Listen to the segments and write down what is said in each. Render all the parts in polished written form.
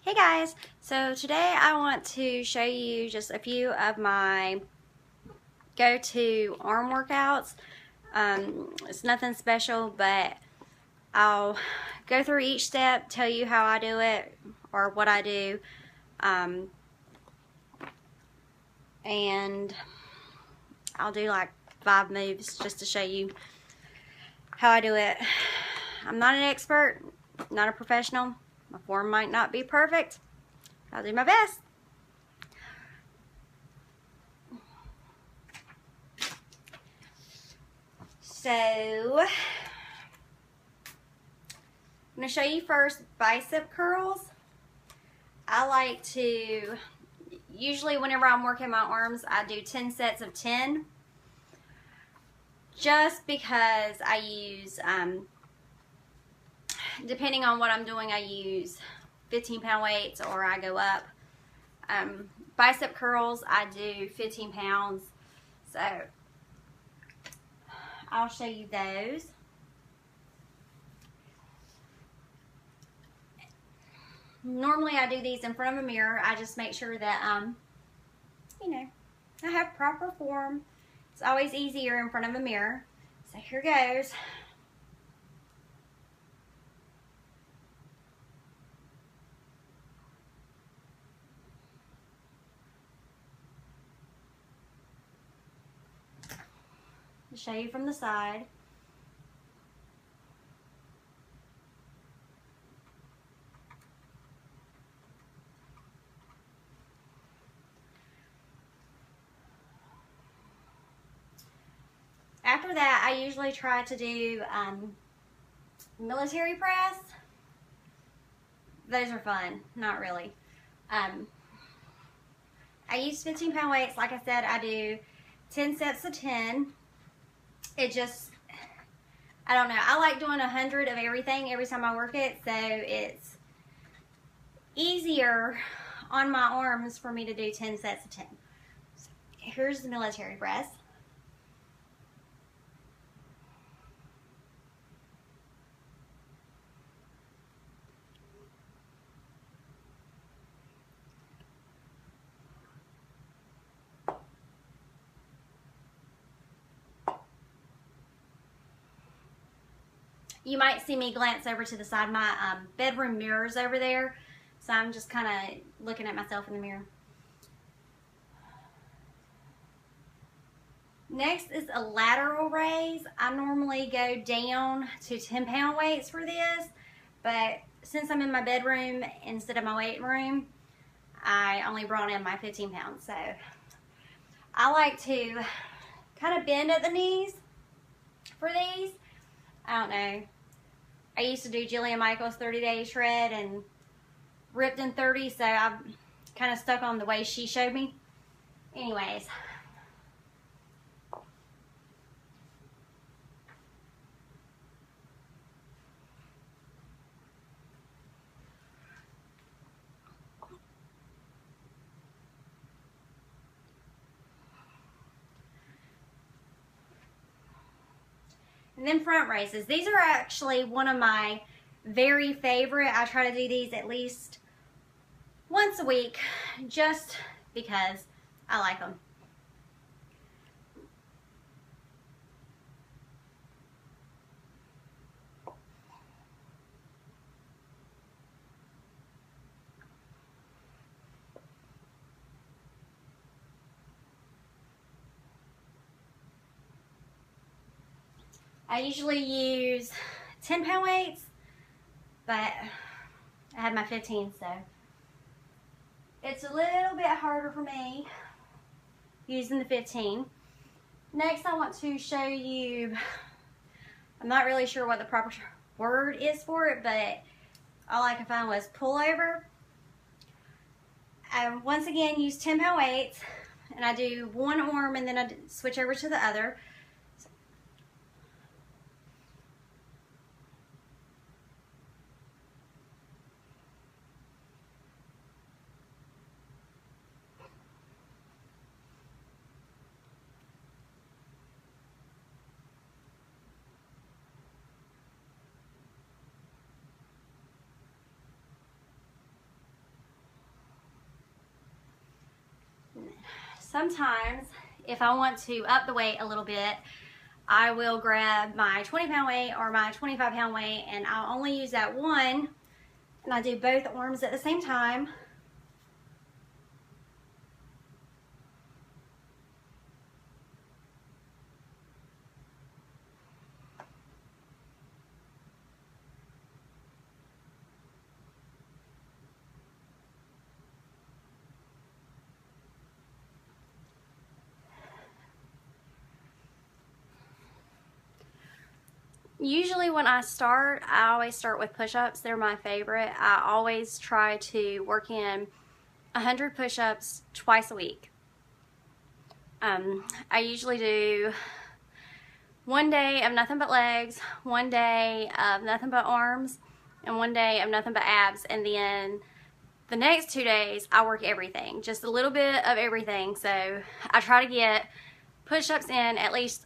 Hey guys, so today I want to show you just a few of my go-to arm workouts. It's nothing special, but I'll go through each step, tell you how I do it or what I do, and I'll do like 5 moves just to show you how I do it. I'm not an expert, not a professional. My form might not be perfect. I'll do my best. So, I'm going to show you first bicep curls. I like to, usually whenever I'm working my arms, I do 10 sets of 10. Just because I use, depending on what I'm doing, I use 15-pound weights or I go up. Bicep curls, I do 15 pounds. So, I'll show you those. Normally I do these in front of a mirror. I just make sure that, you know, I have proper form. It's always easier in front of a mirror. So here goes. I'll show you from the side. After that, I usually try to do military press. Those are fun, not really. I use 15-pound weights. Like I said, I do 10 sets of 10. It just, I don't know. I like doing 100 of everything every time I work it, so it's easier on my arms for me to do 10 sets of 10. So here's the military press. You might see me glance over to the side. My bedroom mirror's over there, so I'm just kind of looking at myself in the mirror. Next is a lateral raise. I normally go down to 10-pound weights for this, but since I'm in my bedroom instead of my weight room, I only brought in my 15 pounds. So I like to kind of bend at the knees for these. I don't know. I used to do Jillian Michaels 30-day shred and ripped in 30, so I'm kind of stuck on the way she showed me. Anyways. And then front raises. These are actually one of my very favorite. I try to do these at least once a week just because I like them. I usually use 10-pound weights, but I had my 15, so it's a little bit harder for me using the 15. Next, I want to show you, I'm not really sure what the proper word is for it, but all I could find was pullover. I once again use 10-pound weights, and I do one arm and then I switch over to the other. sometimes if I want to up the weight a little bit, I will grab my 20-pound weight or my 25-pound weight, and I'll only use that one, and I do both arms at the same time. Usually when I start, I always start with push-ups. They're my favorite. I always try to work in 100 push-ups twice a week. I usually do one day of nothing but legs, one day of nothing but arms, and one day of nothing but abs. And then the next 2 days, I work everything, just a little bit of everything. So I try to get push-ups in at least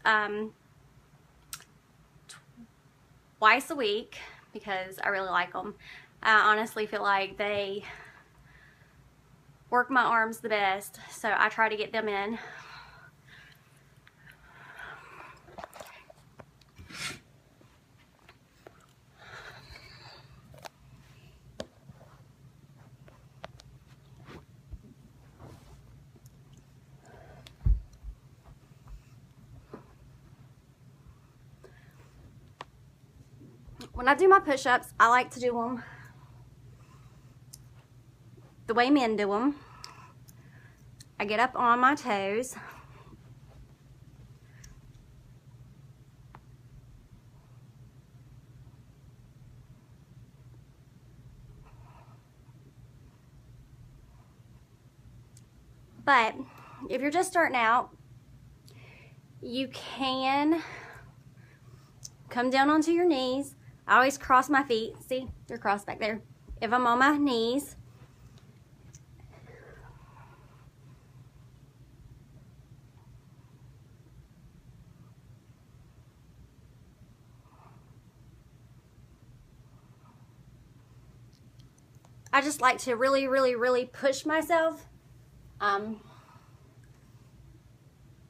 twice a week because I really like them. I honestly feel like they work my arms the best, so I try to get them in. When I do my push-ups, I like to do them the way men do them. I get up on my toes. But if you're just starting out, you can come down onto your knees. I always cross my feet. See, they're crossed back there. If I'm on my knees, I just like to really push myself. And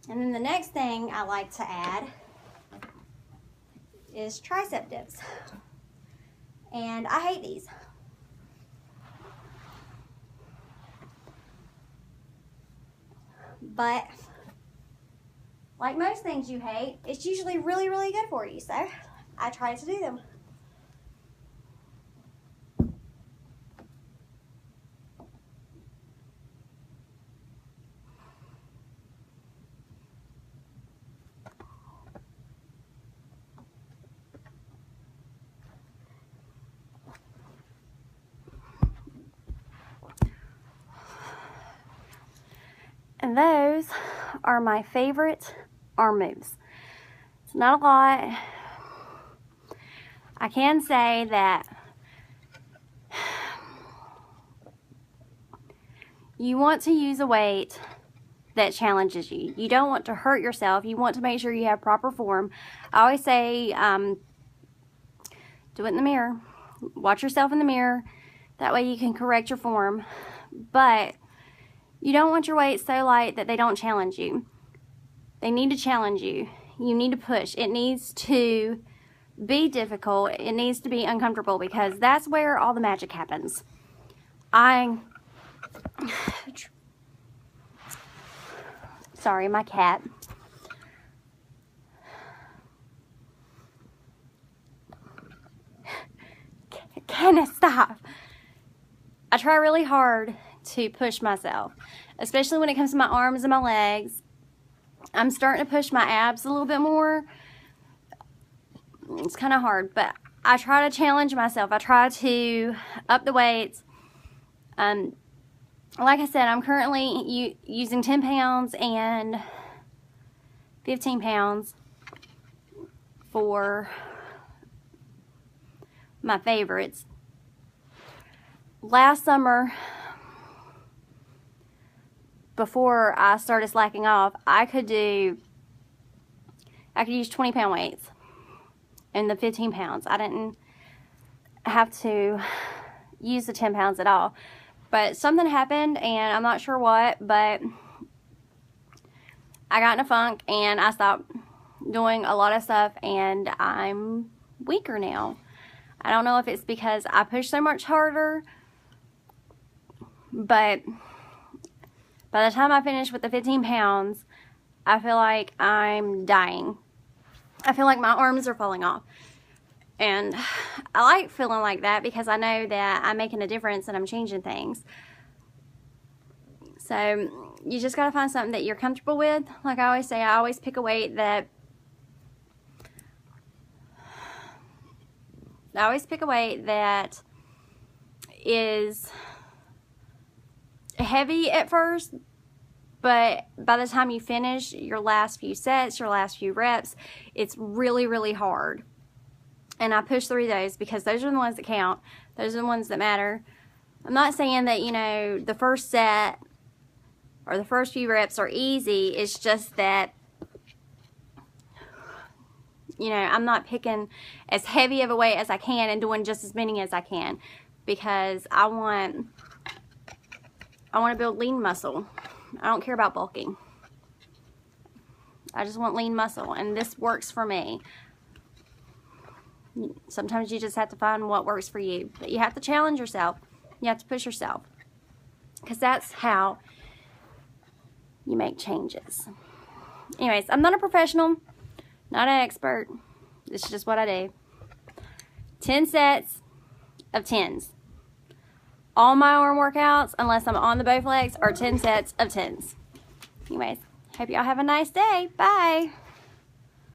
then the next thing I like to add is tricep dips. And I hate these. But like most things you hate, it's usually really good for you. So I try to do them. And those are my favorite arm moves. It's not a lot. I can say that you want to use a weight that challenges you. You don't want to hurt yourself. You want to make sure you have proper form. I always say, do it in the mirror. Watch yourself in the mirror. That way you can correct your form. But you don't want your weights so light that they don't challenge you. They need to challenge you. You need to push. It needs to be difficult. It needs to be uncomfortable, because that's where all the magic happens. Sorry, my cat. Can I stop? I try really hard to push myself, especially when it comes to my arms and my legs. I'm starting to push my abs a little bit more. It's kind of hard, but I try to challenge myself. I try to up the weights. Like I said, I'm currently using 10 pounds and 15 pounds for my favorites. Last summer, before I started slacking off, I could use 20-pound weights and the 15 pounds. I didn't have to use the 10 pounds at all. But something happened, and I'm not sure what, but I got in a funk and I stopped doing a lot of stuff, and I'm weaker now. I don't know if it's because I push so much harder, but by the time I finish with the 15 pounds, I feel like I'm dying. I feel like my arms are falling off. And I like feeling like that because I know that I'm making a difference and I'm changing things. So you just got to find something that you're comfortable with. Like I always say, I always pick a weight that is heavy at first, but by the time you finish your last few sets, your last few reps, it's really, really hard. And I push through those because those are the ones that count. Those are the ones that matter. I'm not saying that, you know, the first set or the first few reps are easy. It's just that, you know, I'm not picking as heavy of a weight as I can and doing just as many as I can, because I want to build lean muscle. I don't care about bulking. I just want lean muscle, and this works for me. Sometimes you just have to find what works for you, but you have to challenge yourself. You have to push yourself, because that's how you make changes. Anyways, I'm not a professional, not an expert. This is just what I do. 10 sets of 10s. All my arm workouts, unless I'm on the Bowflex, are 10 sets of 10s. Anyways, hope y'all have a nice day. Bye.